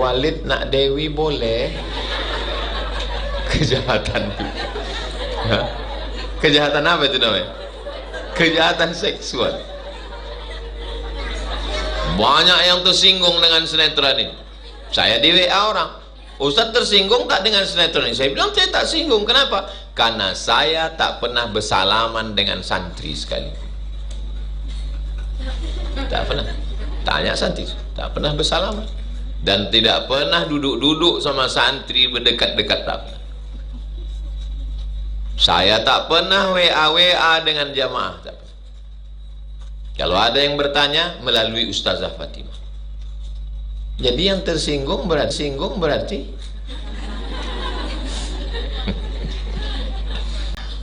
Walid nak Dewi boleh. Kejahatan itu. Kejahatan apa itu namanya? Kejahatan seksual. Banyak yang tersinggung dengan sinetron ini. Saya di WA orang, Ustaz tersinggung tak dengan sinetron ini? Saya bilang saya tak singgung. Kenapa? Karena saya tak pernah bersalaman dengan santri sekali. Tak pernah. Tanya santri, tak pernah bersalaman. Dan tidak pernah duduk-duduk sama santri berdekat-dekat, tak pernah. Saya tak pernah WA dengan jamaah, tak pernah. Kalau ada yang bertanya melalui Ustazah Fatimah. Jadi yang tersinggung berarti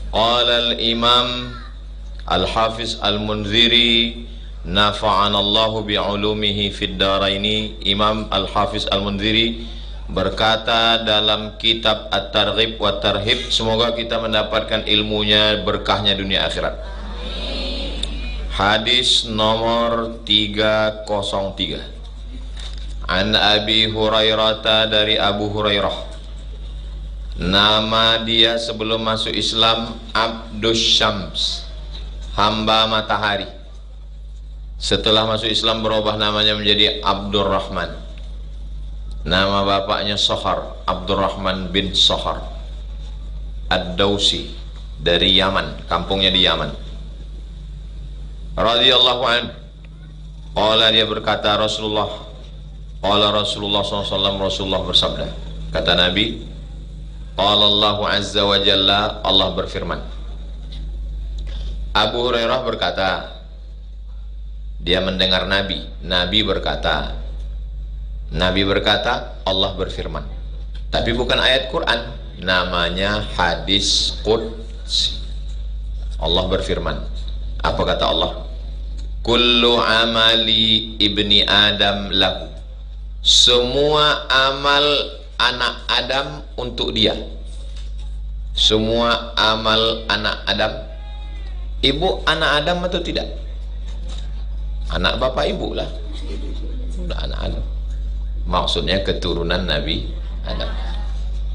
Qala al-Imam Al-Hafiz Al-Munziri nafa'anallahu bi'ulumihi fid daraini. Imam Al-Hafiz Al-Munziri berkata dalam kitab At-Targhib wa Tarhib, semoga kita mendapatkan ilmunya, berkahnya dunia akhirat. Hadis nomor 303. An Abi Hurairah, dari Abu Hurairah. Nama dia sebelum masuk Islam Abdus Syams, hamba matahari. Setelah masuk Islam berubah namanya menjadi Abdurrahman. Nama bapaknya Sohar, Abdurrahman bin Sohar Ad-Dausi, dari Yaman, kampungnya di Yaman. Radhiyallahu anhu. Qala, dia berkata, Qala Rasulullah SAW, Rasulullah bersabda, kata Nabi, Qala Allahu Azza wa Jalla, Allah berfirman. Abu Hurairah berkata, dia mendengar Nabi berkata, Allah berfirman. Tapi bukan ayat Quran, namanya hadis qudsi. Allah berfirman. Apa kata Allah? Kullu amali ibni Adam lahu. Semua amal anak Adam untuk dia. Semua amal anak Adam. Ibu anak Adam atau tidak? Anak bapak ibu lah. Udah anak Adam. Maksudnya keturunan Nabi Adam.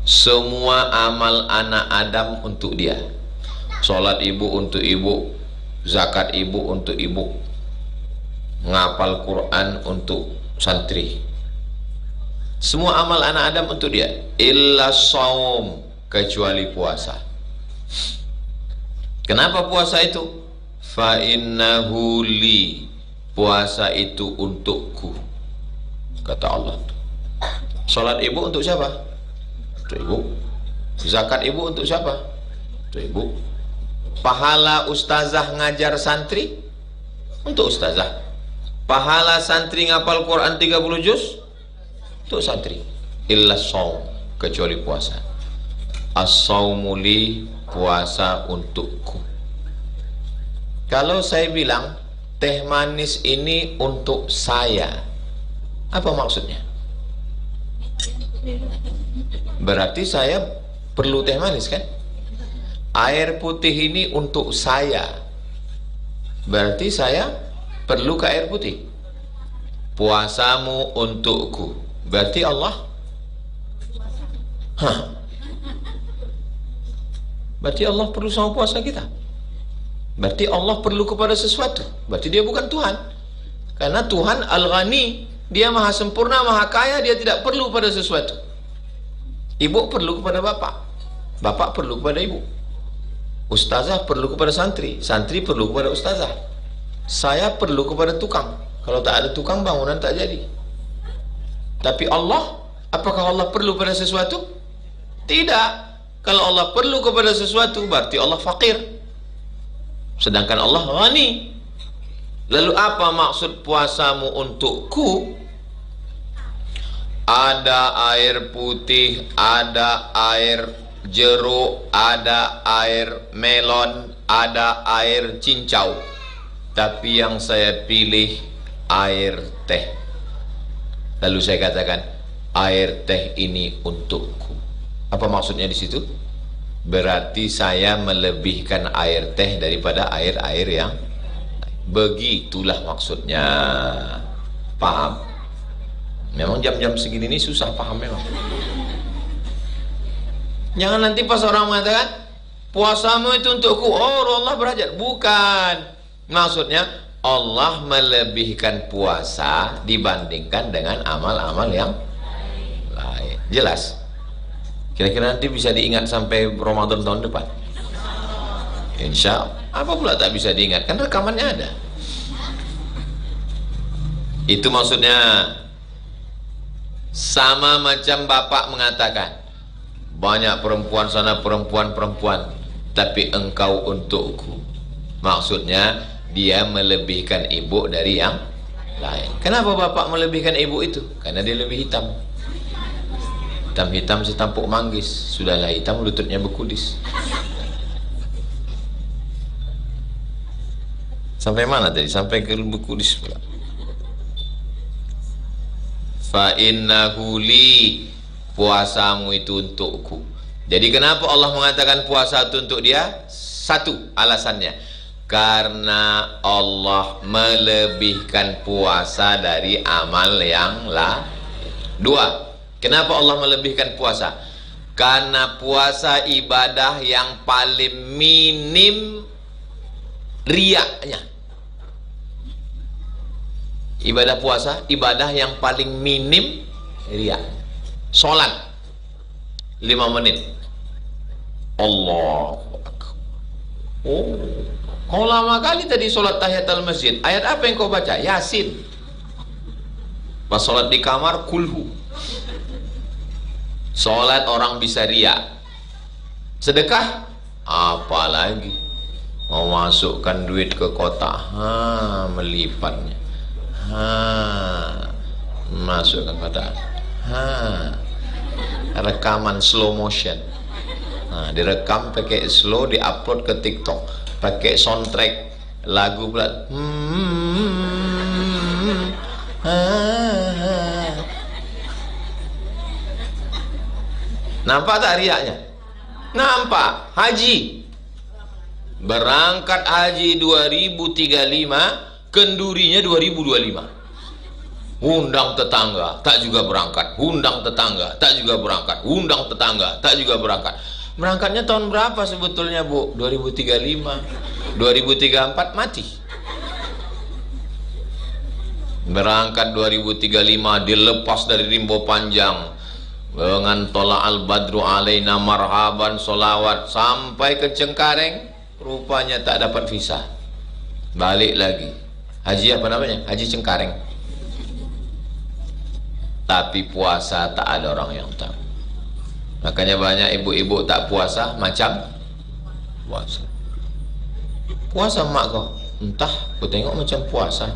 Semua amal anak Adam untuk dia. Sholat ibu untuk ibu, zakat ibu untuk ibu, ngapal Quran untuk santri. Semua amal anak Adam untuk dia. Illa shaum, kecuali puasa. Kenapa puasa itu? Fa innahu li, puasa itu untukku, kata Allah. Salat ibu untuk siapa? Untuk ibu. Zakat ibu untuk siapa? Untuk ibu. Pahala ustazah ngajar santri untuk ustazah. Pahala santri ngapal Quran 30 juz untuk santri. Illa shaum, kecuali puasa. As-saumu li, puasa untukku. Kalau saya bilang teh manis ini untuk saya, apa maksudnya? Berarti saya perlu teh manis kan? Air putih ini untuk saya, berarti saya perlu ke air putih. Puasamu untukku, berarti Allah. Berarti Allah perlu sama puasa kita. Berarti Allah perlu kepada sesuatu. Berarti dia bukan Tuhan. Karena Tuhan Al-Ghani, dia maha sempurna, maha kaya, dia tidak perlu pada sesuatu. Ibu perlu kepada bapak, bapak perlu kepada ibu, ustazah perlu kepada santri, santri perlu kepada ustazah, saya perlu kepada tukang. Kalau tak ada tukang, bangunan tak jadi. Tapi Allah, apakah Allah perlu pada sesuatu? Tidak. Kalau Allah perlu kepada sesuatu, berarti Allah fakir. Sedangkan Allah ghani. Lalu apa maksud puasamu untukku? Ada air putih, ada air jeruk, ada air melon, ada air cincau. Tapi yang saya pilih air teh. Lalu saya katakan, air teh ini untukku. Apa maksudnya di situ? Berarti saya melebihkan air teh daripada air-air yang begitulah maksudnya. Paham? Memang jam-jam segini ini susah paham memang. Jangan nanti pas orang mengatakan puasamu itu untukku, oh Allah berhajat. Bukan. Maksudnya Allah melebihkan puasa dibandingkan dengan amal-amal yang lain. Jelas? Kira-kira nanti bisa diingat sampai Ramadan tahun depan? Insya Allah. Apa pula tak bisa diingat? Kan rekamannya ada. Itu maksudnya. Sama macam bapak mengatakan, banyak perempuan sana, perempuan, tapi engkau untukku. Maksudnya dia melebihkan ibu dari yang lain. Kenapa bapak melebihkan ibu itu? Karena dia lebih hitam. Hitam-hitam setampuk manggis. Sudahlah hitam, lututnya berkudis. Sampai mana tadi? Sampai ke berkudis pula. Fa innahu li, puasamu itu untukku. Jadi kenapa Allah mengatakan puasa itu untuk dia? Satu alasannya, karena Allah melebihkan puasa dari amal yang lain. Dua, kenapa Allah melebihkan puasa? Karena puasa ibadah yang paling minim riaknya. Ibadah puasa, ibadah yang paling minim riak. Sholat 5 menit. Allahu Akbar. Oh, kau lama kali tadi sholat tahiyatul masjid. Ayat apa yang kau baca? Yasin. Pas sholat di kamar, kulhu. Sholat orang bisa riak. Sedekah, apalagi mau masukkan duit ke kotak, melipatnya. Masukkan pada rekaman slow motion. Direkam pakai slow, diupload ke TikTok, pakai soundtrack lagu pula. Nampak tak riaknya? Nampak. Haji, berangkat haji 2035, kendurinya 2025. Undang tetangga, tak juga berangkat. Undang tetangga, tak juga berangkat. Undang tetangga, tak juga berangkat. Berangkatnya tahun berapa sebetulnya, Bu? 2035. 2034 mati. Berangkat 2035, dilepas dari rimbo panjang dengan tola al-badru alaina marhaban, solawat sampai ke Cengkareng. Rupanya tak dapat visa. Balik lagi. Haji apa namanya? Haji Cengkareng. Tapi puasa tak ada orang yang tahu. Makanya banyak ibu-ibu tak puasa macam puasa. Puasa mak kau? Entah, aku tengok macam puasa,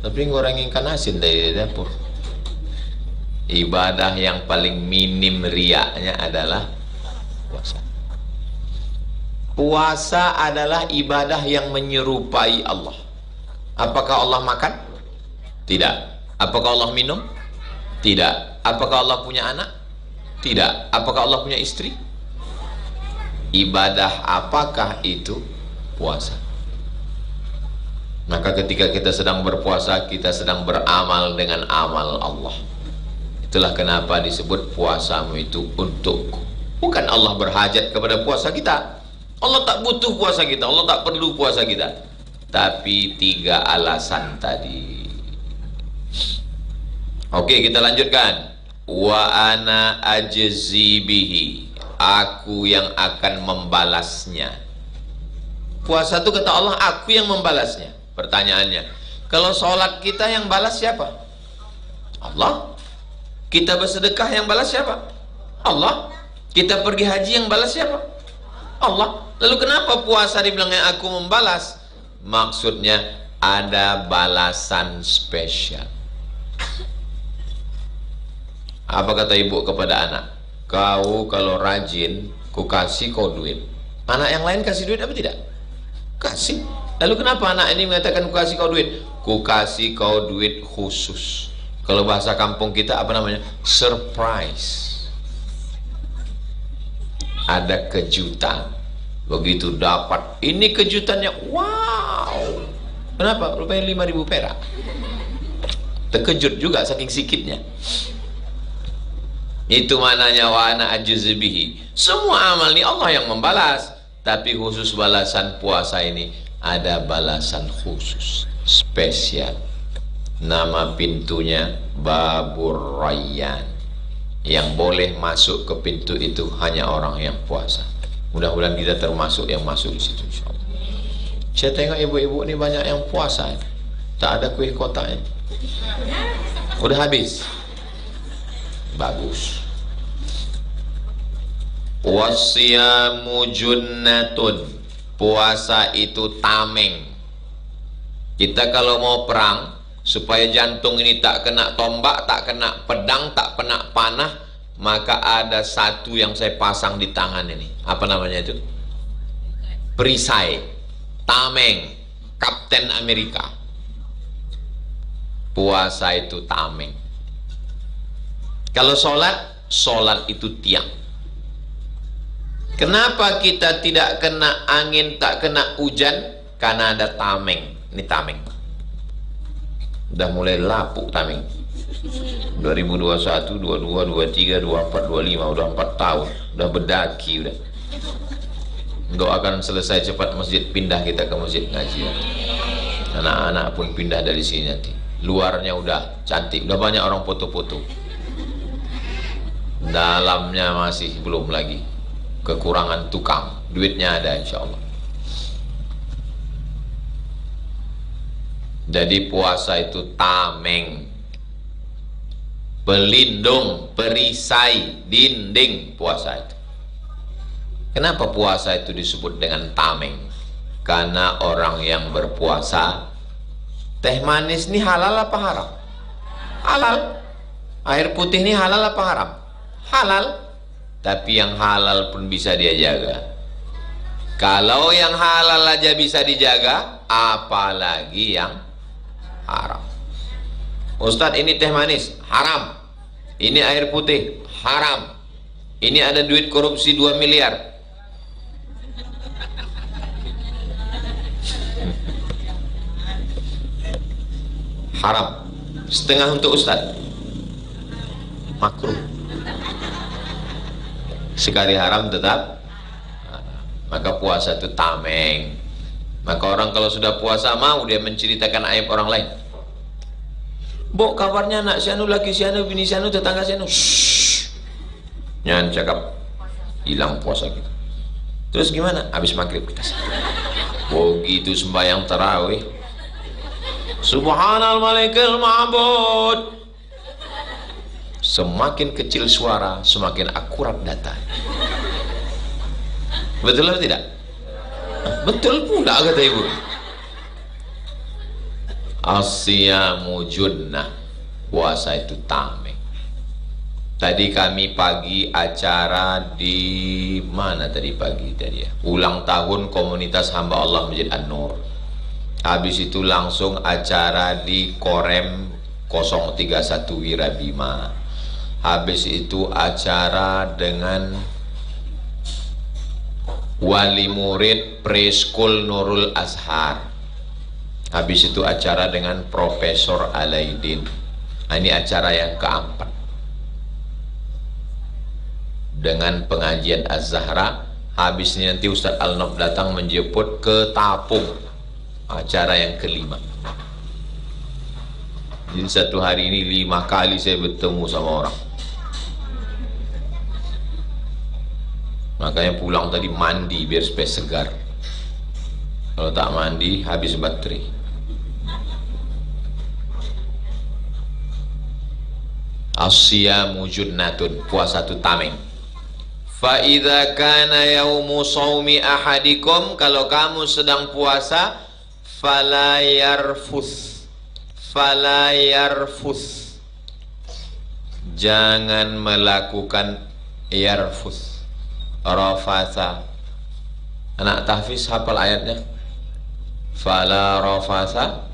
tapi ngoreng ikan asin dari dapur. Ibadah yang paling minim riaknya adalah puasa. Puasa adalah ibadah yang menyerupai Allah. Apakah Allah makan? Tidak. Apakah Allah minum? Tidak. Apakah Allah punya anak? Tidak. Apakah Allah punya istri? Ibadah apakah itu? Puasa. Maka ketika kita sedang berpuasa, kita sedang beramal dengan amal Allah. Itulah kenapa disebut puasamu itu untukku. Bukan Allah berhajat kepada puasa kita. Allah tak butuh puasa kita, Allah tak perlu puasa kita. Tapi 3 alasan tadi. Oke, kita lanjutkan. Wa ana ajzi bihi, aku yang akan membalasnya. Puasa itu kata Allah, aku yang membalasnya. Pertanyaannya, kalau sholat kita yang balas siapa? Allah. Kita bersedekah yang balas siapa? Allah. Kita pergi haji yang balas siapa? Allah. Lalu kenapa puasa dibilangnya aku membalas? Maksudnya ada balasan spesial. Apa kata ibu kepada anak? Kau kalau rajin, ku kasih kau duit. Anak yang lain kasih duit apa tidak? Kasih. Lalu kenapa anak ini mengatakan ku kasih kau duit? Ku kasih kau duit khusus. Kalau bahasa kampung kita apa namanya? Surprise. Ada kejutan. Begitu dapat, ini kejutannya, wow. Kenapa? Rupanya 5.000 perak. Terkejut juga saking sikitnya. Itu maknanya wa ana ajzi bihi. Semua amal ini Allah yang membalas, tapi khusus balasan puasa ini ada balasan khusus, spesial. Nama pintunya Babur Rayyan. Yang boleh masuk ke pintu itu hanya orang yang puasa. Mudah-mudahan kita termasuk yang masuk di situ, insyaallah. Saya tengok ibu-ibu ini banyak yang puasa, tak ada kuih kotaknya. Udah habis. Bagus. Wasiyamu junnatun. Puasa itu tameng. Kita kalau mau perang, supaya jantung ini tak kena tombak, tak kena pedang, tak kena panah, maka ada satu yang saya pasang di tangan ini. Apa namanya itu? Perisai. Tameng. Kapten Amerika. Puasa itu tameng. Kalau sholat, sholat itu tiang. Kenapa kita tidak kena angin, tak kena hujan? Karena ada tameng. Ini tameng. Udah mulai lapuk tameng. 2021, 22, 23, 24, 25, udah 4 tahun. Udah berdaki udah. Doakan selesai cepat masjid, pindah kita ke masjid ngaji. Anak-anak pun pindah dari sini nanti. Luarnya udah cantik, udah banyak orang foto-foto. Dalamnya masih belum lagi. Kekurangan tukang. Duitnya ada insyaallah. Jadi puasa itu tameng, pelindung, perisai, dinding puasa itu. Kenapa puasa itu disebut dengan tameng? Karena orang yang berpuasa, teh manis ini halal apa haram? Halal. Air putih ini halal apa haram? Halal. Tapi yang halal pun bisa dia jaga. Kalau yang halal aja bisa dijaga, apalagi yang haram. Ustadz, ini teh manis haram, ini air putih haram, ini ada duit korupsi 2 miliar. Haram. Setengah untuk ustadz, makruh. Sekali haram tetap. Maka puasa itu tameng. Maka orang kalau sudah puasa mau dia menceritakan aib orang lain. Bok, kabarnya anak sianu, laki sianu, bini sianu, tetangga sianu. Jangan cakap, hilang puasa kita. Terus gimana? Habis maghrib kita sahur. Oh gitu sembahyang tarawih. Subhanal malikil ma'bud. Semakin kecil suara, semakin akurat data. Betul atau tidak? Betul pula kata ibu. Asyamu junnah. Puasa itu tameng. Tadi kami pagi acara di mana tadi pagi tadi ya? Ulang tahun komunitas hamba Allah Masjid An-Nur. Habis itu langsung acara di Korem 031 Wirabima. Habis itu acara dengan wali murid Preschool Nurul Azhar. Habis itu acara dengan Profesor Alaidin. Nah, ini acara yang keempat. Dengan pengajian Az-Zahra. Habis ini nanti Ustadz Al-Nob datang menjemput ke Tapung. Acara yang kelima. Jadi satu hari ini 5 kali saya bertemu sama orang. Makanya pulang tadi mandi biar supaya segar. Kalau tak mandi habis baterai. Asyamu junnatun. Puasa itu tameng. Fa idza kana yaumu shaumi ahadikum, kalau kamu sedang puasa, fala yarfus. Fala yarfus. Jangan melakukan yarfus. Rafasa. Anak tahfiz hafal ayatnya. Fala rafasa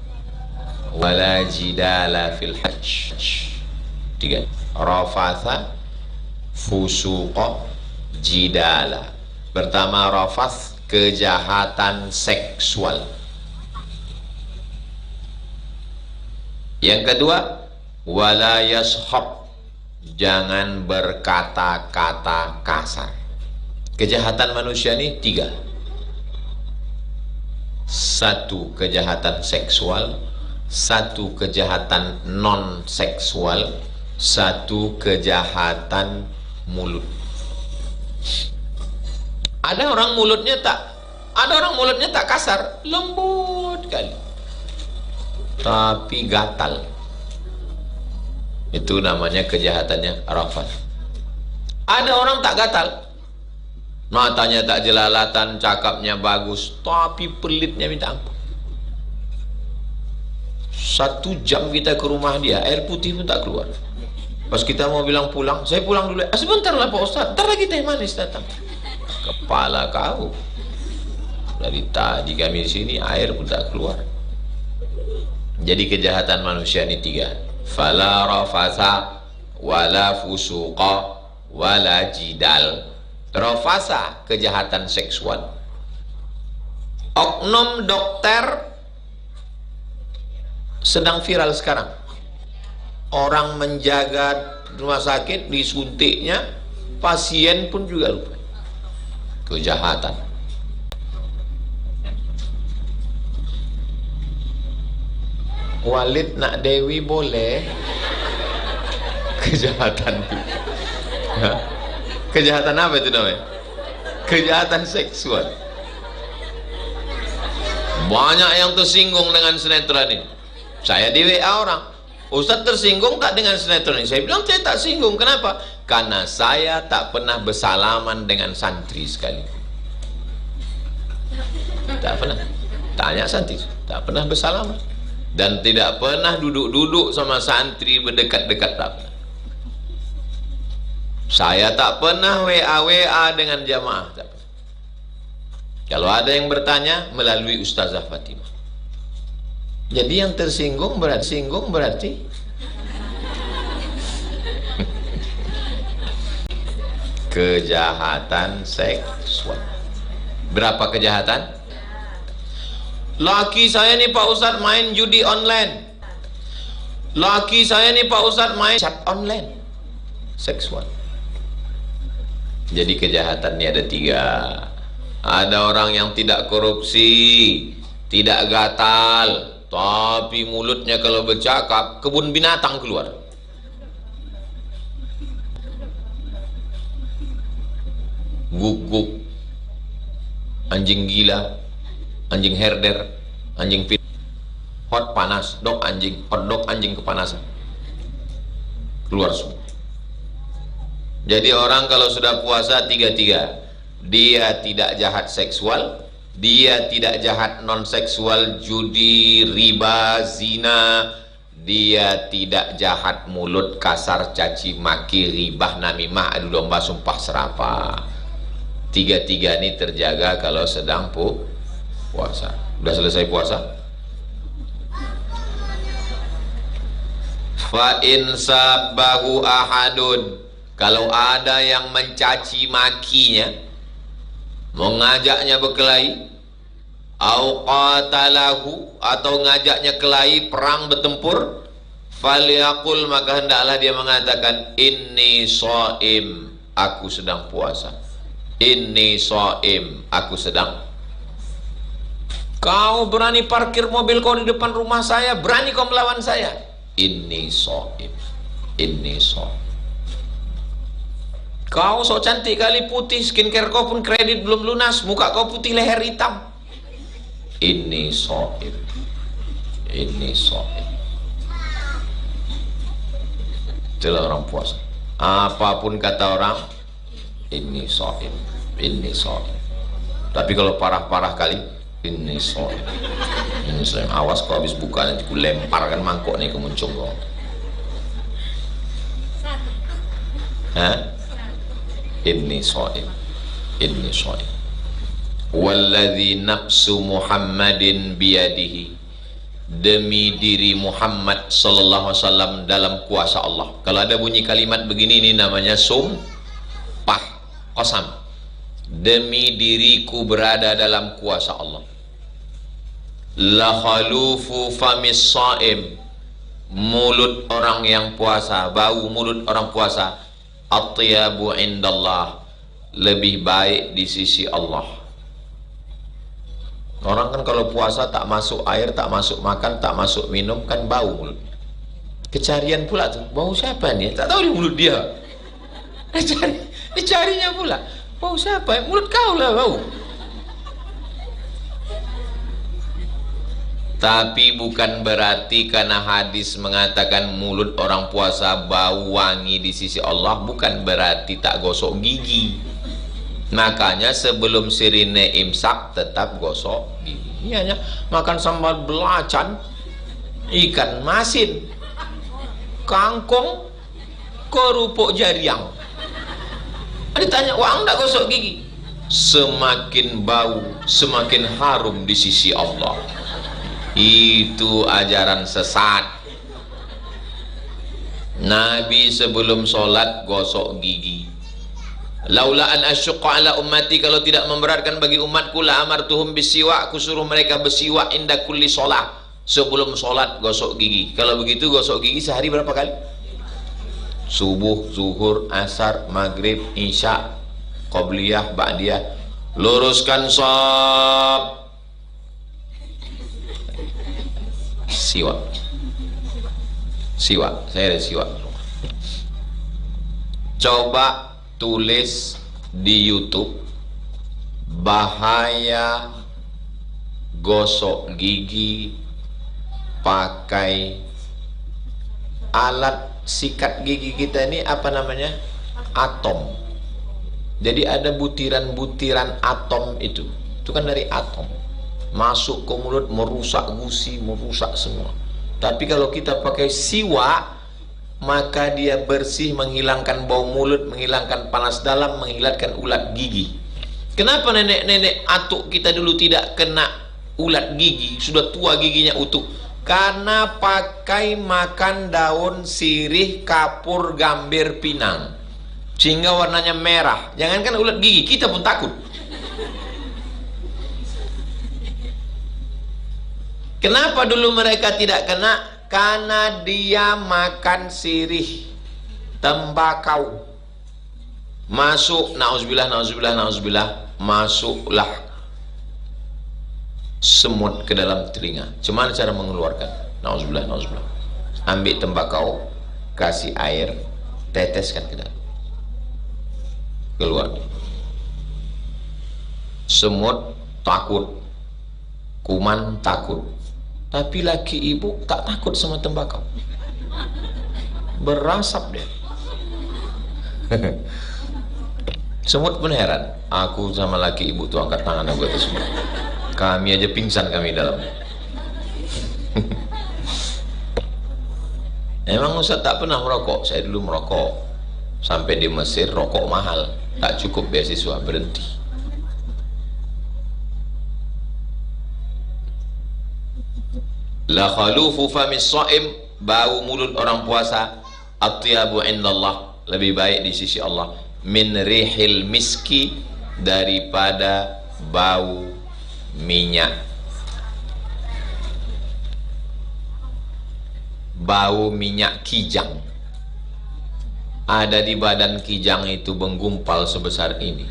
wala jidala fil hajj. 3. Rafasa, fusuqa, jidala. Pertama rafas, kejahatan seksual. Yang kedua wala yashab, jangan berkata-kata kasar. Kejahatan manusia ini 3. 1 kejahatan seksual, 1 kejahatan non seksual, 1 kejahatan mulut. Ada orang mulutnya tak kasar, lembut kali, tapi gatal. Itu namanya kejahatannya rafath. Ada orang tak gatal, matanya tak jelalatan, cakapnya bagus, tapi pelitnya minta ampun. 1 jam kita ke rumah dia, air putih pun tak keluar. Pas kita mau bilang pulang, saya pulang dulu. Sebentar lah Pak Ustaz, ntar lagi teh manis datang. Kepala kau, dari tadi kami di sini air pun tak keluar. Jadi kejahatan manusia ini 3. Fala rafasa wala fusuqa wala jidal. Rafasa, kejahatan seksual. Oknum dokter sedang viral sekarang. Orang menjaga rumah sakit, disuntiknya, pasien pun juga lupa. Kejahatan. Walid nak Dewi boleh. Kejahatan itu. Kejahatan apa itu namanya? Kejahatan seksual. Banyak yang tersinggung dengan sinetron ini. Saya di WA orang, Ustaz tersinggung tak dengan sinetron ini? Saya bilang saya tak singgung. Kenapa? Karena saya tak pernah bersalaman dengan santri sekali. Tak pernah. Tanya santri, tak pernah bersalaman. Dan tidak pernah duduk-duduk sama santri berdekat-dekat, tak pernah. Saya tak pernah WA dengan jamaah, tak pernah. Kalau ada yang bertanya melalui Ustazah Fatimah. Jadi yang tersinggung berarti kejahatan seksual. Berapa kejahatan? Laki saya nih Pak Ustadz main judi online. Laki saya nih Pak Ustadz main chat online. Seksual. Jadi kejahatannya ada 3. Ada orang yang tidak korupsi, tidak gatal, tapi mulutnya kalau bercakap kebun binatang keluar. Guguk, anjing gila, anjing herder, anjing pit, hot panas, dog anjing, hot dog anjing kepanasan, keluar semua. Jadi orang kalau sudah puasa 3-3, dia tidak jahat seksual, dia tidak jahat non seksual, judi, riba, zina, dia tidak jahat mulut, kasar, caci maki, ribah, namimah, adu domba, sumpah serapah. 3 ini terjaga kalau sedang puasa. Udah selesai puasa? Fa in sabbahu ahadun, kalau ada yang mencaci makinya, mengajaknya berkelahi, au qatalahu, atau ngajaknya kelahi, perang bertempur, falyaqul, maka hendaklah dia mengatakan inni shaim, aku sedang puasa. Inni shaim, aku sedang. Kau berani parkir mobil kau di depan rumah saya, berani kau melawan saya? Inni shaim, inni shaim. Kau sok cantik kali, putih, skincare kau pun kredit belum lunas, muka kau putih, leher hitam. Inni shaim, inni shaim. Itulah orang puasa. Apapun kata orang, inni shaim, inni shaim. Tapi kalau parah-parah kali, inni shaim, inni shaim. Awas kau habis buka nanti ku lemparkan mangkok nih ke muncung kau. Hah? Inni shaim, inni shaim. Walladzi nafsu Muhammadin biyadihi, demi diri Muhammad sallallahu alaihi wasallam dalam kuasa Allah. Kalau ada bunyi kalimat begini, ini namanya sumpah, qasam. Demi diriku berada dalam kuasa Allah. La khalufu famis shaim, mulut orang yang puasa, bau mulut orang puasa, atyabu indallah, lebih baik di sisi Allah. Orang kan kalau puasa tak masuk air, tak masuk makan, tak masuk minum, kan bau mulut. Kecarian pula tuh, bau siapa nih? Tak tahu di mulut dia. Dicarinya pula, bau siapa? Mulut kau lah bau. Tapi bukan berarti karena hadis mengatakan mulut orang puasa bau wangi di sisi Allah, bukan berarti tak gosok gigi. Makanya sebelum sirine imsak tetap gosok gigi. Ini hanya makan sambal belacan, ikan masin, kangkung, kerupuk jariang. Ditanya, wah enggak gosok gigi? Semakin bau, semakin harum di sisi Allah. Itu ajaran sesat. Nabi sebelum sholat gosok gigi. Laula an asyqa ala ummati, kalau tidak memberatkan bagi umatku, la amartuhum bisiwak, aku suruh mereka bersiwak inda kulli sholat, sebelum sholat gosok gigi. Kalau begitu gosok gigi sehari berapa kali? Subuh, zuhur, asar, maghrib, isya, qobliyah, ba'diyah. Luruskan shaf. Siwak, saya ada siwak. Coba tulis di YouTube bahaya gosok gigi pakai alat sikat gigi kita ini, apa namanya, atom. Jadi ada butiran-butiran atom, itu kan dari atom, masuk ke mulut, merusak gusi, merusak semua. Tapi kalau kita pakai siwak, maka dia bersih, menghilangkan bau mulut, menghilangkan panas dalam, menghilangkan ulat gigi. Kenapa nenek-nenek atuk kita dulu tidak kena ulat gigi, sudah tua giginya utuh? Karena pakai makan daun sirih, kapur, gambir, pinang, sehingga warnanya merah. Jangankan ulat gigi, kita pun takut. Kenapa dulu mereka tidak kena? Karena dia makan sirih, tembakau, masuk, na'udzubillah, masuklah semut ke dalam telinga. Cuma cara mengeluarkan, na'udzubillah. Ambil tembakau, kasih air, teteskan ke dalam, keluar. Semut takut, kuman takut. Tapi laki ibu tak takut sama tembakau, berasap dia. Semut pun heran, aku sama laki ibu tuh angkat tangan aku itu semut, kami aja pingsan kami dalam. Emang Ustaz tak pernah merokok? Saya dulu merokok, sampai di Mesir rokok mahal, tak cukup beasiswa, berhenti. La khalufu famis shaim, bau mulut orang puasa, atyabu indallah, lebih baik di sisi Allah, min rihil miski, daripada bau minyak. Bau minyak kijang. Ada di badan kijang itu menggumpal sebesar ini,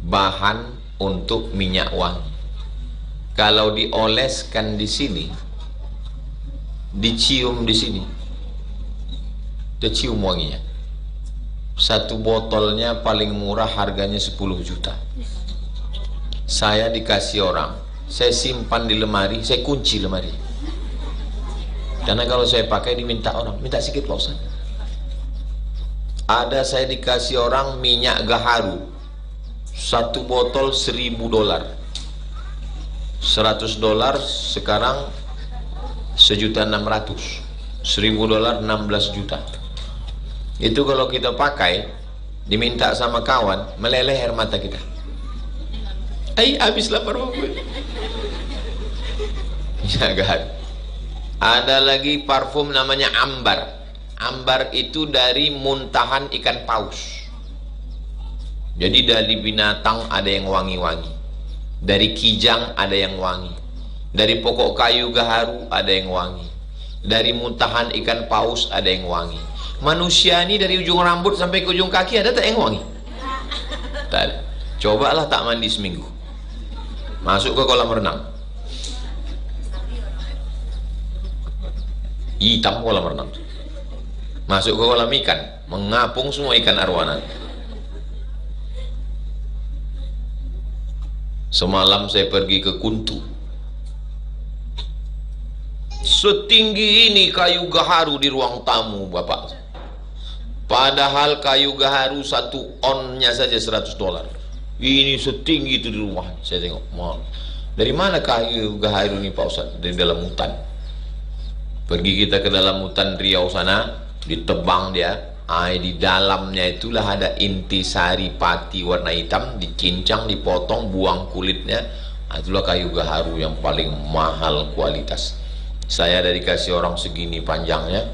bahan untuk minyak wangi. Kalau dioleskan di sini, dicium di sini, tercium wanginya. Satu botolnya paling murah harganya 10 juta. Saya dikasih orang, saya simpan di lemari, saya kunci lemari. Karena kalau saya pakai diminta orang, minta sikit Pak Ustaz. Ada saya dikasih orang minyak gaharu, satu botol $1.000. $100 sekarang $1.600.000, $1.000 16 juta. Itu kalau kita pakai, diminta sama kawan, meleleh air mata kita. Habis lapar gue. Ya kan. Ada lagi parfum namanya ambar. Ambar itu dari muntahan ikan paus. Jadi dari binatang ada yang wangi-wangi, dari kijang ada yang wangi, dari pokok kayu gaharu ada yang wangi. Dari muntahan ikan paus ada yang wangi. Manusia ini dari ujung rambut sampai ke ujung kaki ada tak yang wangi? Tak ada. Cobalah tak mandi seminggu, masuk ke kolam renang, hitam kolam renang. Masuk ke kolam ikan, mengapung semua ikan arwana. Semalam saya pergi ke Kuntu, setinggi ini kayu gaharu di ruang tamu bapak. Padahal kayu gaharu satu onnya saja $100. Ini setinggi itu di rumah. Saya tengok, dari mana kayu gaharu ini Pak Ustaz? Dari dalam hutan. Pergi kita ke dalam hutan Riau sana, ditebang dia. Di dalamnya itulah ada inti sari pati warna hitam, dicincang, dipotong, buang kulitnya. Itulah kayu gaharu yang paling mahal kualitas. Saya ada dikasih orang segini panjangnya,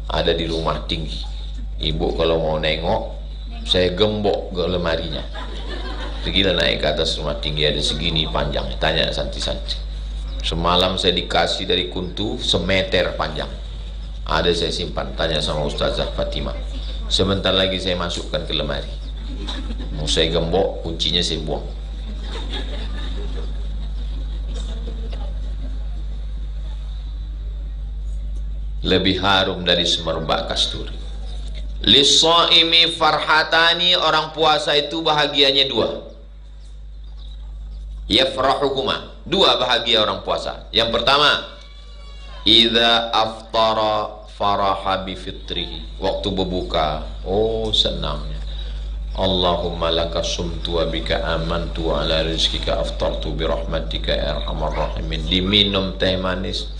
ada di rumah tinggi. Ibu kalau mau nengok, saya gembok ke lemarinya. Pergilah naik ke atas rumah tinggi, ada segini panjangnya. Tanya santi-santi. Semalam saya dikasih dari Kuntu semeter panjang. Ada saya simpan. Tanya sama Ustazah Fatimah. Sebentar lagi saya masukkan ke lemari. Mau saya gembok, kuncinya saya buang. Lebih harum dari semerbak kasturi. Lis-shaimi farhatani, orang puasa itu bahagianya dua. Yafrahuhuma, dua bahagia orang puasa. Yang pertama, idza aftara faraha bi fitrihi, waktu berbuka, oh senangnya. Allahumma laka sumtu wa bika amantu wa ala rizkika aftartu bi rahmatika ya arhamar rahimin. Diminum teh manis,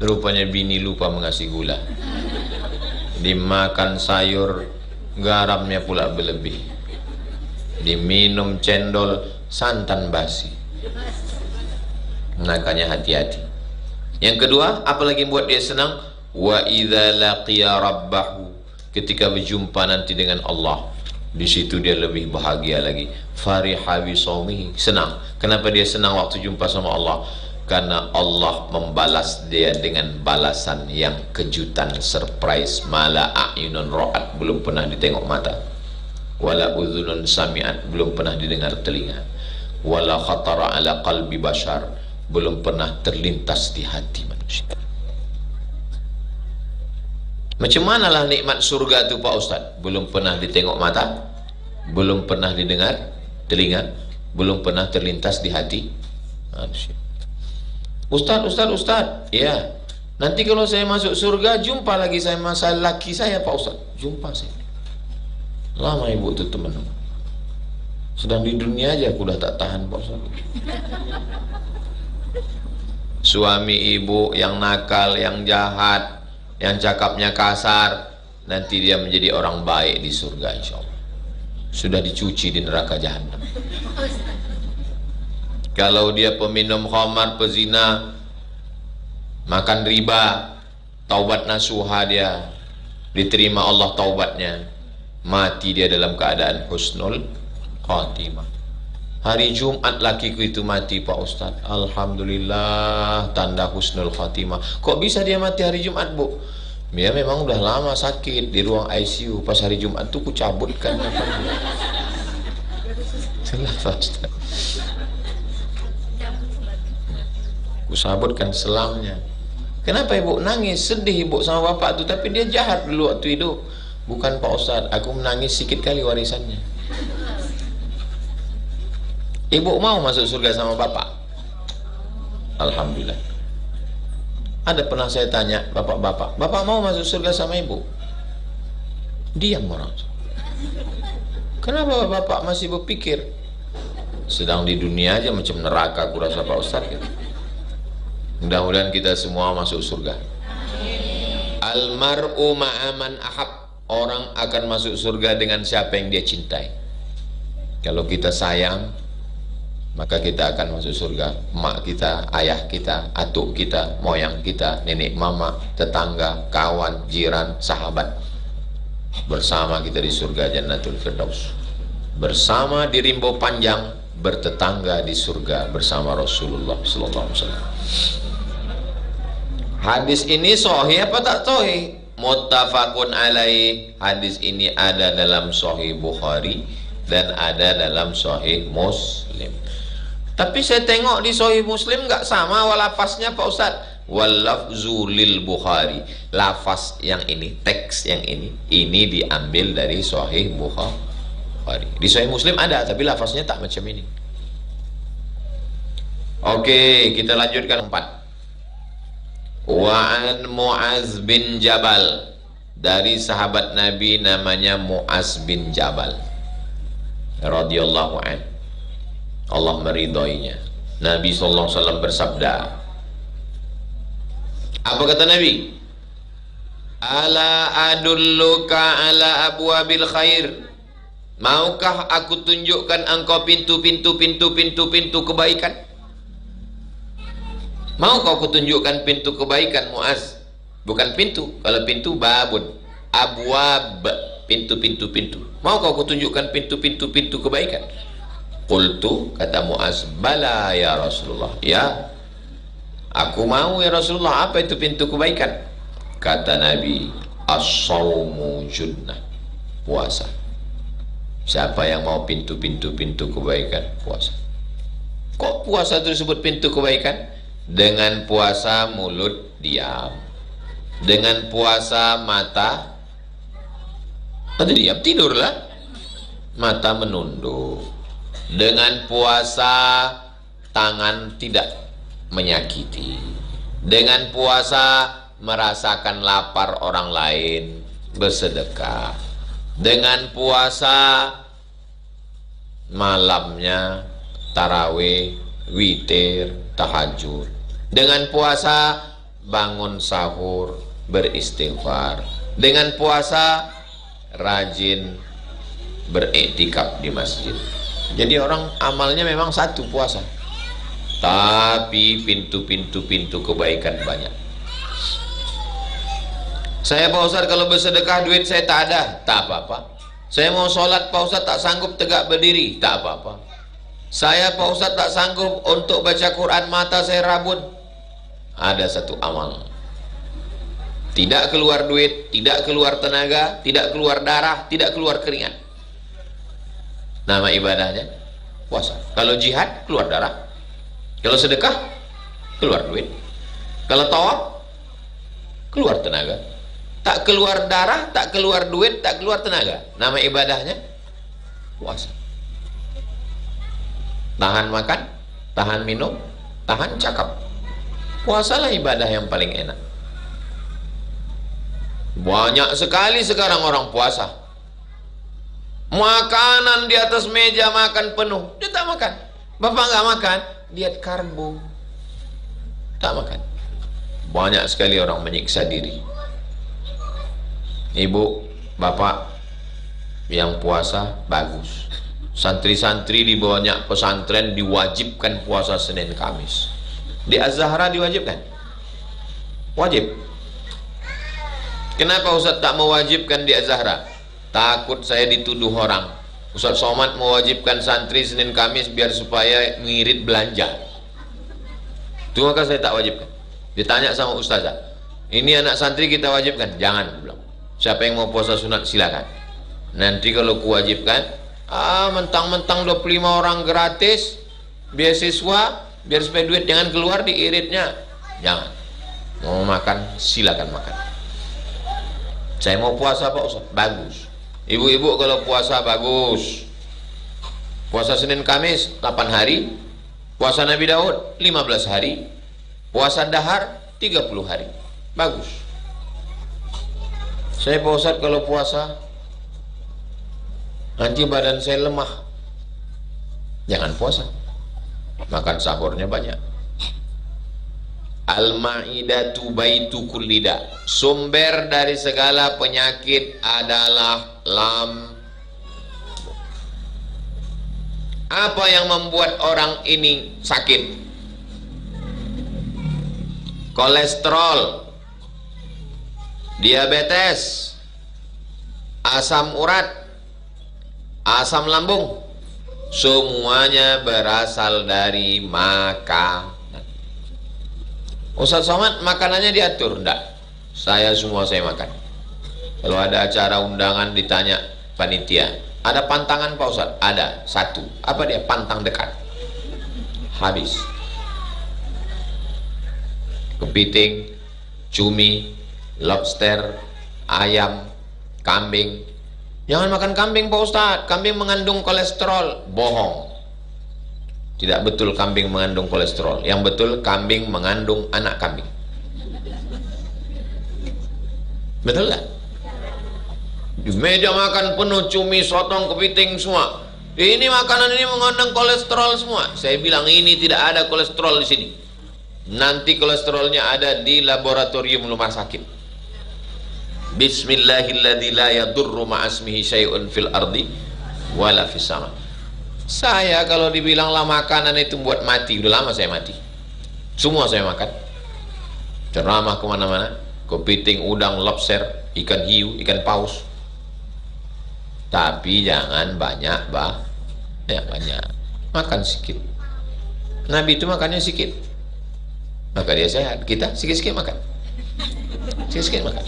rupanya bini lupa mengasih gula. Dimakan sayur, garamnya pula berlebih. Diminum cendol, santan basi. Makanya hati-hati. Yang kedua, apalagi buat dia senang, wa idza laqiya rabbahu, ketika berjumpa nanti dengan Allah, di situ dia lebih bahagia lagi. Fariha bi shaumihi, senang. Kenapa dia senang waktu jumpa sama Allah? Karena Allah membalas dia dengan balasan yang kejutan, surprise. Mala a'yunun ra'at, belum pernah ditengok mata. Wala udhunun sami'at, belum pernah didengar telinga. Wala khatara ala qalbi bashar, belum pernah terlintas di hati manusia. Macam manalah nikmat surga itu Pak Ustaz? Belum pernah ditengok mata, belum pernah didengar telinga, belum pernah terlintas di hati manusia. Ustaz, ya, nanti kalau saya masuk surga, jumpa lagi saya masa laki saya Pak Ustaz. Jumpa saya. Lama ibu itu teman. Sedang di dunia aja aku udah tak tahan Pak Ustaz. Suami ibu yang nakal, yang jahat, yang cakapnya kasar, nanti dia menjadi orang baik di surga insya Allah. Sudah dicuci di neraka jahanam. Kalau dia peminum khamar, pezina, makan riba, taubat nasuha dia, diterima Allah taubatnya, mati dia dalam keadaan husnul khatimah. Hari Jumat lakiku itu mati Pak Ustaz. Alhamdulillah, tanda husnul khatimah. Kok bisa dia mati hari Jumat Bu? Dia memang udah lama sakit di ruang ICU. Pas hari Jumat tuh ku cabutkan. Kenapa Ustaz? Ku sabutkan selangnya. Kenapa ibu nangis? Sedih ibu sama bapak tuh, tapi dia jahat dulu waktu hidup. Bukan Pak Ustaz, aku menangis sikit kali warisannya. Ibu mau masuk surga sama bapak? Alhamdulillah. Ada pernah saya tanya bapak-bapak, bapak mau masuk surga sama ibu? Diam orang. Kenapa bapak masih berpikir? Sedang di dunia aja macam neraka aku rasa Pak Ustaz gitu. Mudah-mudahan kita semua masuk surga. Almar'u ma'aman ahab, orang akan masuk surga dengan siapa yang dia cintai. Kalau kita sayang, maka kita akan masuk surga. Mak kita, ayah kita, atuk kita, moyang kita, nenek mama, tetangga, kawan, jiran, sahabat, bersama kita di surga Jannatul Firdaus. Bersama di rimbo panjang, bertetangga di surga bersama Rasulullah sallallahu alaihi wasallam. Hadis ini sahih apa tak sahih? Muttafaqun alaih. Hadis ini ada dalam Sahih Bukhari dan ada dalam Sahih Muslim. Tapi saya tengok di Sahih Muslim nggak sama walafaznya Pak Ustaz. Walafzu lil Bukhari. Lafaz yang ini, teks yang ini diambil dari Sahih Bukhari. Di Sahih Muslim ada, tapi lafaznya tak macam ini. Oke, kita lanjutkan 4. Wa'an Mu'az bin Jabal, dari sahabat Nabi namanya Mu'az bin Jabal radhiyallahu an, Allah meridhoinya. Nabi sallallahu alaihi wasallam bersabda, apa kata Nabi? Ala adulluka ala abwabil khair. Maukah aku tunjukkan engkau pintu kebaikan? Mau kau kutunjukkan pintu kebaikan, Muaz? Bukan pintu, kalau pintu babun, abwab, pintu. Mau kau kutunjukkan pintu kebaikan? Qultu, kata Muaz, bala ya Rasulullah. Ya, aku mau ya Rasulullah. Apa itu pintu kebaikan? Kata Nabi, as-sawmu junnah, puasa. Siapa yang mau pintu kebaikan? Puasa. Kok puasa itu disebut pintu kebaikan? Dengan puasa mulut diam, dengan puasa mata diam, tidurlah, mata menunduk. Dengan puasa tangan tidak menyakiti. Dengan puasa merasakan lapar orang lain, bersedekah. Dengan puasa malamnya tarawih, witir, tahajud. Dengan puasa bangun sahur, beristighfar. Dengan puasa rajin beriktikaf di masjid. Jadi orang amalnya memang satu, puasa, tapi pintu kebaikan banyak. Saya Pak Ustaz kalau bersedekah duit saya tak ada, tak apa-apa. Saya mau sholat Pak Ustaz tak sanggup tegak berdiri, tak apa-apa. Saya Pak Ustaz tak sanggup untuk baca Quran, mata saya rabun. Ada satu amal, tidak keluar duit, tidak keluar tenaga, tidak keluar darah, tidak keluar keringat. Nama ibadahnya puasa. Kalau jihad keluar darah, kalau sedekah keluar duit, kalau tawaf keluar tenaga. Tak keluar darah, tak keluar duit, tak keluar tenaga. Nama ibadahnya puasa. Tahan makan, tahan minum, tahan cakap. Puasalah ibadah yang paling enak. Banyak sekali sekarang orang puasa. Makanan di atas meja makan penuh, dia tak makan. Bapak nggak makan, diet karbo, tak makan. Banyak sekali orang menyiksa diri. Ibu, bapak yang puasa bagus. Santri-santri di banyak pesantren diwajibkan puasa Senin Kamis. Di Az-Zahra diwajibkan? Wajib. Kenapa Ustaz tak mewajibkan di Az-Zahra? Takut saya dituduh orang. Ustaz Somad mewajibkan santri Senin Kamis biar supaya mengirit belanja. Itu maka saya tak wajibkan. Ditanya sama ustazah, ini anak santri kita wajibkan? Jangan, bilang. Siapa yang mau puasa sunat silakan. Nanti kalau kuwajibkan, mentang-mentang 25 orang gratis beasiswa, biar supaya duit jangan keluar diiritnya. Jangan. Mau makan silakan makan. Saya mau puasa Pak Ustaz, bagus. Ibu-ibu kalau puasa bagus. Puasa Senin Kamis 8 hari, puasa Nabi Daud 15 hari, puasa dahar 30 hari, bagus. Saya Pak Ustaz kalau puasa nanti badan saya lemah, jangan puasa. Makan sahurnya banyak. Al-Ma'idatu baitu kullida. Sumber dari segala penyakit adalah lambung. Apa yang membuat orang ini sakit? Kolesterol, diabetes, asam urat, asam lambung, semuanya berasal dari makanan. Ustaz Somad makanannya diatur? Enggak, saya semua saya makan. Kalau ada acara undangan ditanya panitia, ada pantangan Pak Ustaz? Ada, satu. Apa dia? Pantang dekat. Habis. Kepiting, cumi, lobster, ayam, kambing. Jangan makan kambing Pak Ustaz, kambing mengandung kolesterol. Bohong. Tidak betul kambing mengandung kolesterol. Yang betul kambing mengandung anak kambing. Betul tak? Di meja makan penuh cumi, sotong, kepiting semua. Ini makanan ini mengandung kolesterol semua. Saya bilang ini tidak ada kolesterol di sini. Nanti kolesterolnya ada di laboratorium rumah sakit. Bismillahilladzi la yadurru ma'asmihi syai'un fil ardi wala fis sama. Saya kalau dibilanglah makanan itu buat mati, udah lama saya mati. Semua saya makan. Ceramah kemana-mana, kepiting, udang, lobster, ikan hiu, ikan paus. Tapi jangan banyak, banyak. Makan sedikit. Nabi itu makannya sedikit, maka dia sehat. Kita sikit-sikit makan. Sikit-sikit makan.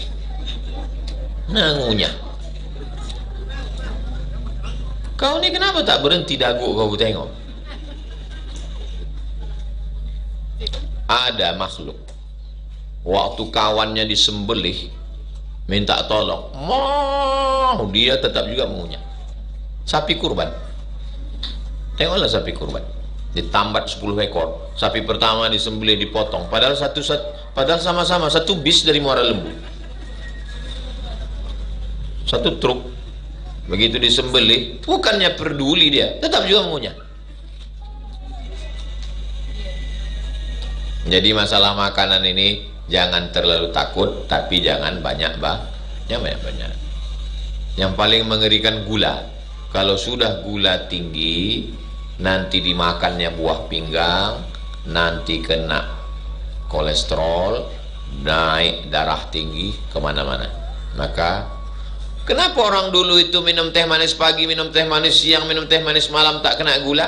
Ngunyah. Kau ni kenapa tak berhenti dagu kau tengok? Ada makhluk waktu kawannya disembelih minta tolong, mau dia tetap juga mengunyah. Sapi kurban, tengoklah sapi kurban ditambat 10 ekor. Sapi pertama disembelih dipotong, padahal sama-sama satu bis dari Muara Lembu, satu truk. Begitu disembelih, bukannya peduli dia, tetap juga mengunyah. Jadi masalah makanan ini jangan terlalu takut, tapi jangan banyak. Yang paling mengerikan gula. Kalau sudah gula tinggi, nanti dimakannya buah pinggang, nanti kena kolesterol, naik darah tinggi kemana-mana. Maka kenapa orang dulu itu minum teh manis pagi, minum teh manis siang, minum teh manis malam tak kena gula?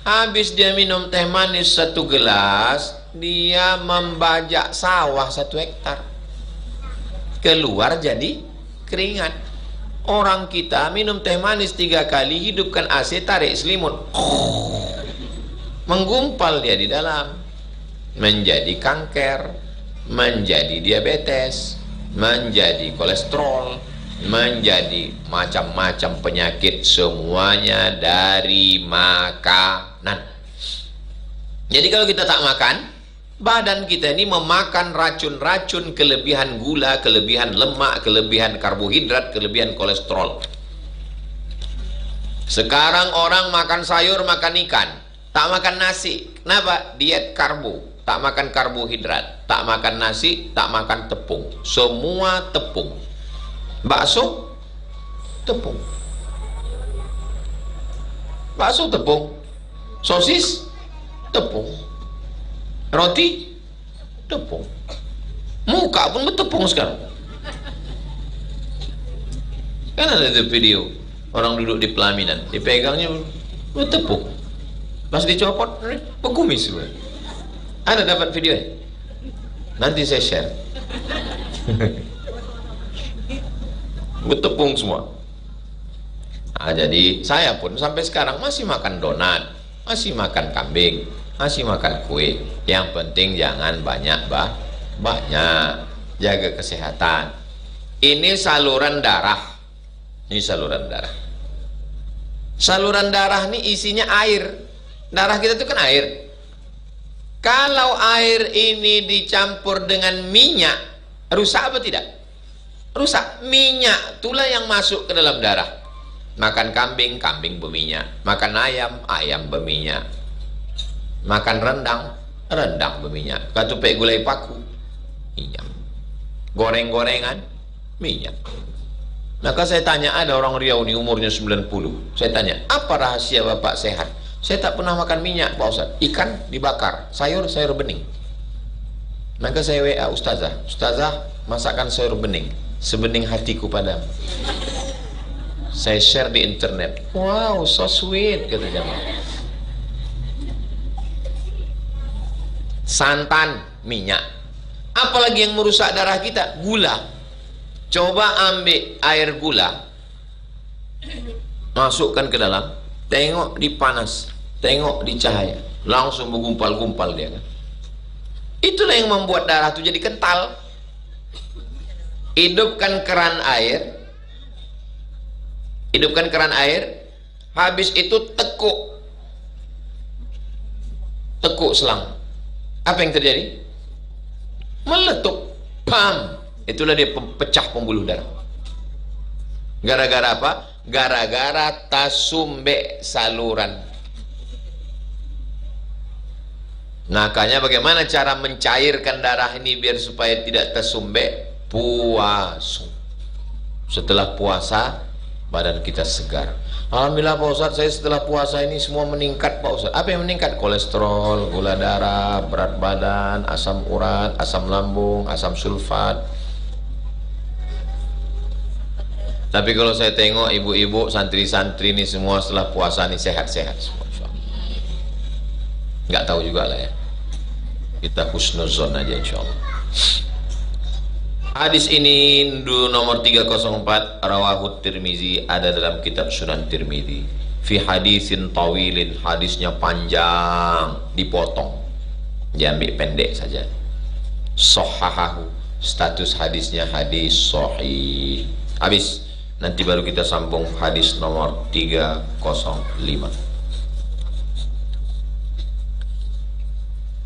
Habis dia minum teh manis 1 gelas, dia membajak sawah 1 hektar. Keluar jadi keringat. Orang kita minum teh manis 3 kali, hidupkan AC, tarik selimut, menggumpal dia di dalam, menjadi kanker, menjadi diabetes, menjadi kolesterol, menjadi macam-macam penyakit, semuanya dari makanan. Jadi kalau kita tak makan, badan kita ini memakan racun-racun, kelebihan gula, kelebihan lemak, kelebihan karbohidrat, kelebihan kolesterol. Sekarang orang makan sayur, makan ikan, tak makan nasi. Kenapa? Diet karbo, tak makan karbohidrat, tak makan nasi, tak makan tepung, semua tepung. Bakso, tepung. Bakso, tepung. Sosis, tepung. Roti, tepung. Muka pun bertepung sekarang. Kan ada itu video orang duduk di pelaminan, dipegangnya bertepung, pas dicopot pekumis. Ada dapat videonya? Nanti saya share. Bertepung semua. Nah, jadi saya pun sampai sekarang masih makan donat, masih makan kambing, masih makan kue. Yang penting jangan banyak. Jaga kesehatan. Ini saluran darah. Ini saluran darah. Saluran darah ini isinya air. Darah kita itu kan air. Kalau air ini dicampur dengan minyak, rusak apa tidak? Rusak. Minyak itulah yang masuk ke dalam darah. Makan kambing, kambing berminyak. Makan ayam, ayam berminyak. Makan rendang, rendang berminyak. Katupek gulai paku, minyak. Goreng-gorengan, minyak. Maka saya tanya, ada orang Riau ini umurnya 90. Saya tanya, apa rahasia Bapak sehat? Saya tak pernah makan minyak Pak Ustaz. Ikan dibakar, sayur bening. Maka saya WA Ustazah, Ustazah masakan sayur bening, sebening hatiku padamu. Saya share di internet. Wow, so sweet, kata jamaah. Santan, minyak. Apalagi yang merusak darah kita? Gula. Coba ambil air gula, masukkan ke dalam, tengok di panas, tengok di cahaya, langsung menggumpal-gumpal dia kan. Itulah yang membuat darah itu jadi kental. Hidupkan keran air, hidupkan keran air, habis itu tekuk selang. Apa yang terjadi? Meletup, pam. Itulah dia pecah pembuluh darah. Gara-gara apa? Gara-gara tasumbe saluran. Makanya bagaimana cara mencairkan darah ini biar supaya tidak tersumbe? Puasa. Setelah puasa badan kita segar. Alhamdulillah Pak Ustadz, saya setelah puasa ini semua meningkat Pak Ustadz. Apa yang meningkat? Kolesterol, gula darah, berat badan, asam urat, asam lambung, asam sulfat. Tapi kalau saya tengok ibu-ibu, santri-santri ini semua setelah puasa ini sehat-sehat semua. Nggak tahu juga lah ya. Kita husnuzon aja insya Allah. Hadis ini nomor 304 rawahu Tirmizi, ada dalam kitab Sunan Tirmizi. Fi hadisin tawilin, hadisnya panjang, dipotong, diambil pendek saja. Sahhahahu, status hadisnya hadis sahih. Habis, nanti baru kita sambung hadis nomor 305.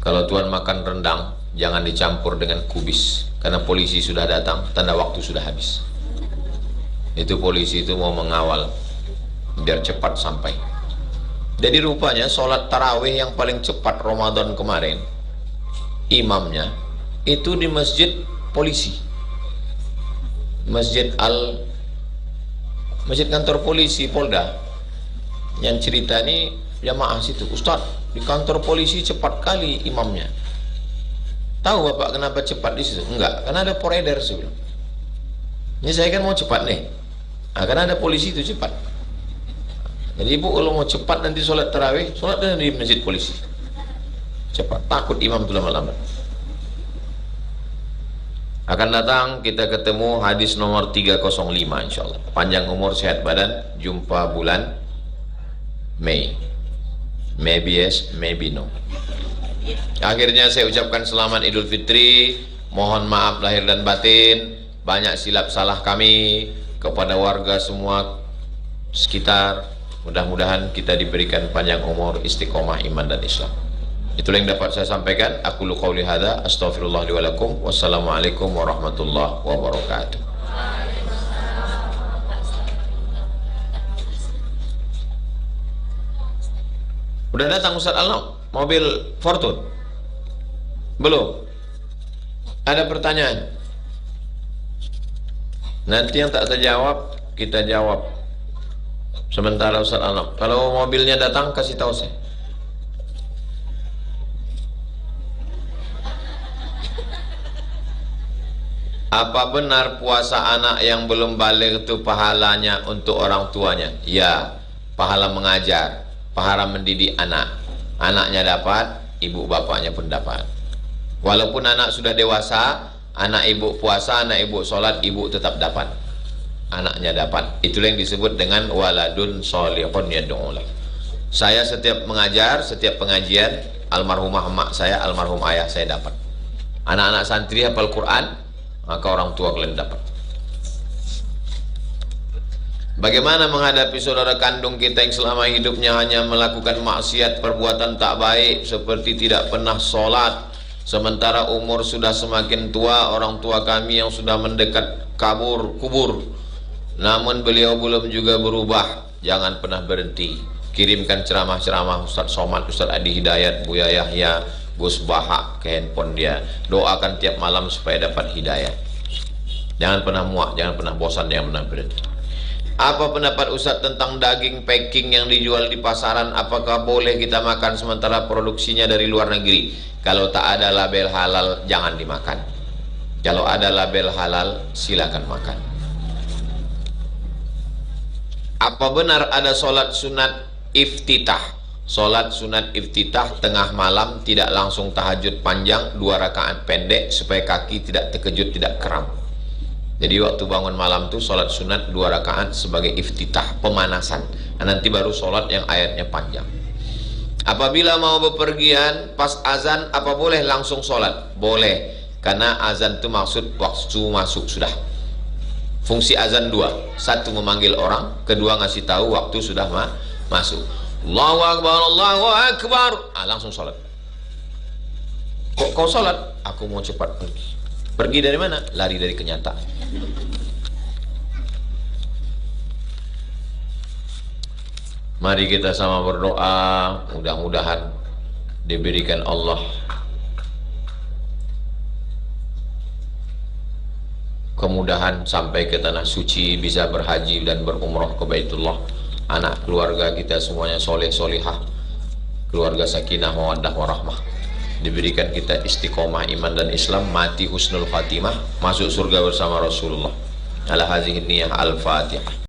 Kalau tuan makan rendang, jangan dicampur dengan kubis, karena polisi sudah datang, tanda waktu sudah habis. Itu polisi itu mau mengawal biar cepat sampai. Jadi rupanya sholat tarawih yang paling cepat Ramadan kemarin, imamnya itu di masjid polisi, masjid kantor polisi Polda. Yang cerita ini jamaah situ, Ustadz di kantor polisi cepat kali imamnya. Tahu Bapak kenapa cepat di situ? Enggak, karena ada poredar sebelum. Ini saya kan mau cepat nih. Nah, karena ada polisi itu cepat. Jadi ibu kalau mau cepat nanti sholat tarawih, sholat di masjid polisi. Cepat, takut imam itu lama-lama. Akan datang kita ketemu hadis nomor 305 insyaallah. Panjang umur sehat badan, jumpa bulan Mei. Maybe yes, maybe no. Akhirnya saya ucapkan selamat Idul Fitri, mohon maaf lahir dan batin, banyak silap salah kami kepada warga semua sekitar. Mudah-mudahan kita diberikan panjang umur, istiqomah iman dan Islam. Itulah yang dapat saya sampaikan. Aku lu qauli hadza, astaghfirullah li wa lakum. Wassalamualaikum warahmatullahi wabarakatuh. Udah datang Ustaz Al-Nam, mobil Fortune? Belum? Ada pertanyaan? Nanti yang tak terjawab kita jawab sementara Ustaz Al-Nam. Kalau mobilnya datang kasih tahu saya. Apa benar puasa anak yang belum balik itu pahalanya untuk orang tuanya? Ya, pahala mengajar, pahala mendidik anak. Anaknya dapat, ibu bapaknya pun dapat. Walaupun anak sudah dewasa, anak ibu puasa, anak ibu sholat, ibu tetap dapat. Anaknya dapat. Itulah yang disebut dengan waladun sholihun yad'ulah. Saya setiap mengajar, setiap pengajian, almarhumah emak saya, almarhum ayah saya dapat. Anak-anak santri hafal Quran, maka orang tua kalian dapat. Bagaimana menghadapi saudara kandung kita yang selama hidupnya hanya melakukan maksiat, perbuatan tak baik, seperti tidak pernah sholat, sementara umur sudah semakin tua? Orang tua kami yang sudah mendekat kubur, namun beliau belum juga berubah. Jangan pernah berhenti. Kirimkan ceramah-ceramah Ustaz Somad, Ustaz Adi Hidayat, Buya Yahya, Gus Baha ke handphone dia. Doakan tiap malam supaya dapat hidayah. Jangan pernah muak, jangan pernah bosan, jangan pernah berhenti. Apa pendapat Ustaz tentang daging packing yang dijual di pasaran? Apakah boleh kita makan sementara produksinya dari luar negeri? Kalau tak ada label halal, jangan dimakan. Kalau ada label halal, silakan makan. Apa benar ada sholat sunat iftitah Sholat sunat iftitah tengah malam, tidak langsung tahajud panjang, 2 rakaat pendek supaya kaki tidak terkejut, tidak kram. Jadi waktu bangun malam tuh sholat sunat 2 rakaat sebagai iftitah, pemanasan. Nah, nanti baru sholat yang ayatnya panjang. Apabila mau bepergian pas azan, apa boleh langsung sholat? Boleh, karena azan itu maksud waktu masuk sudah. Fungsi azan 2, 1 memanggil orang, 2 ngasih tahu waktu sudah masuk. Allahu Akbar, Allahu Akbar. Langsung sholat. Kok kau sholat? Aku mau cepat pergi. Pergi dari mana? Lari dari kenyataan. Mari kita sama berdoa, mudah-mudahan diberikan Allah kemudahan sampai ke tanah suci, bisa berhaji dan berumrah ke Baitullah. Anak keluarga kita semuanya soleh solihah, keluarga sakinah mawaddah warahmah, diberikan kita istiqomah iman dan Islam, mati husnul khatimah, masuk surga bersama Rasulullah. Ala hazihi niyah, al-Fatihah.